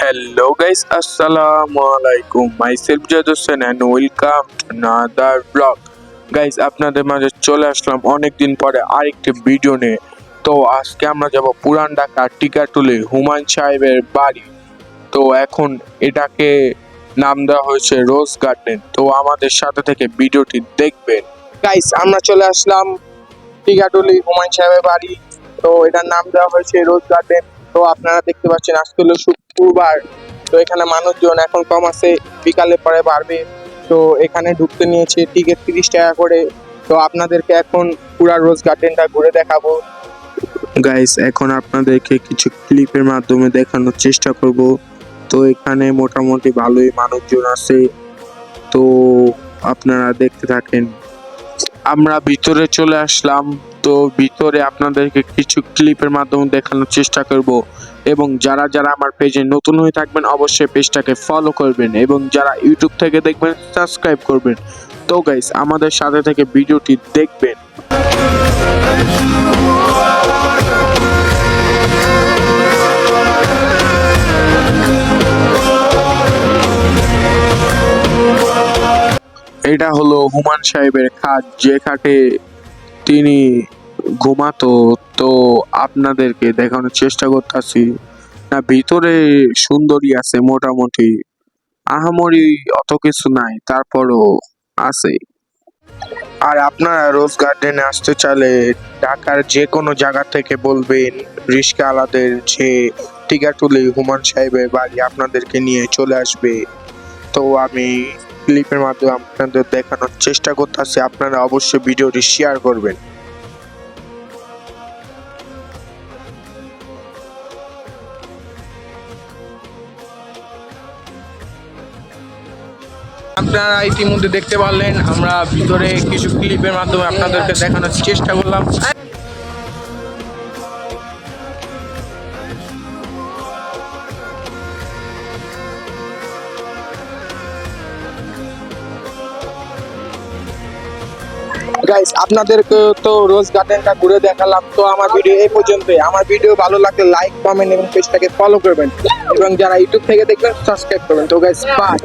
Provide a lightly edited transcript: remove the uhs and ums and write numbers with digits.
Hello guys, Assalamu alaikum. Myself Jad Hussain and welcome to another vlog. Guys, আপনাদের মাঝে চলে আসলাম অনেকদিন পরে আরেকটি ভিডিও নিয়ে। তো আজকে আমরা যাব পুরান ঢাকা টিকাটুলি হুমায়ুন সাহেবের বাড়ি। তো এখন এটাকে নাম দেওয়া হয়েছে রোজ গার্ডেন। তো আমাদের সাথে থেকে ভিডিওটি দেখবেন। গাইস, আমরা চলে আসলাম টিকাটুলি হুমায়ুন সাহেবের বাড়ি। তো এটার নাম দেওয়া হয়েছে রোজ গার্ডেন। তো আপনারা দেখতে পাচ্ছেন আজকে হলো শুক্রবার। তো এখানে মানুষজন এখন কম আছে, বিকালে পরে বাড়বে। তো এখানে ঢুকতে নিয়েছে টিকিট 30 টাকা করে। তো আপনাদেরকে এখন পুরা রোজ গার্ডেনটা ঘুরে দেখাবো। গাইস, এখন আপনাদেরকে কিছু ক্লিপের মাধ্যমে দেখানোর চেষ্টা করব। তো এখানে মোটামুটি ভালোই মানুষজন আছে। তো আপনারা দেখতে থাকেন। আমরা ভিতরে চলে আসলাম। তো ভিতরে আপনাদেরকে কিছু ক্লিপের মাধ্যমে দেখানোর চেষ্টা করব এবং যারা যারা আমার পেজে নতুন হয়ে থাকবেন অবশ্যই পেজটাকে ফলো করবেন এবং যারা ইউটিউব থেকে দেখবেন সাবস্ক্রাইব করবেন। তো গাইস, আমাদের সাথে থেকে ভিডিওটি দেখবেন। এটা হলো হুমায়ুন সাহেবের খাট, যে খাটে তিনি ঘুমাতো। তো আপনাদেরকে দেখানোর চেষ্টা করতেছি। না, ভিতরে সুন্দরী আছে, মোটামুটি আহামরি অত কিছু নাই, তারপরও আছে। আর আপনারা রোজ গার্ডেনে আসতে চাইলে ঢাকার যে কোনো জায়গা থেকে বলবেন রিস্কাওয়ালাদের যে টিকাটুলি হুমায়ুন সাহেবের বাড়ি আপনাদেরকে নিয়ে চলে আসবে। তো আমি ক্লিপের মাধ্যমে আপনাদের দেখানোর চেষ্টা করতেছি, আপনারা অবশ্যই ভিডিওটি শেয়ার করবেন। আপনারা ইতিমধ্যে দেখতে পারলেন, আমরা ভিতরে কিছু ক্লিপের মাধ্যমে আপনাদেরকে দেখানোর চেষ্টা করলাম। গাইস, আপনাদেরকে তো রোজ গার্ডেনটা ঘুরে দেখালাম। তো আমার ভিডিও এই পর্যন্তই। আমার ভিডিও ভালো লাগলে লাইক, কমেন্ট এবং পেজটাকে ফলো করবেন এবং যারা ইউটিউব থেকে দেখবেন সাবস্ক্রাইব করবেন। তো গাইস, বাই।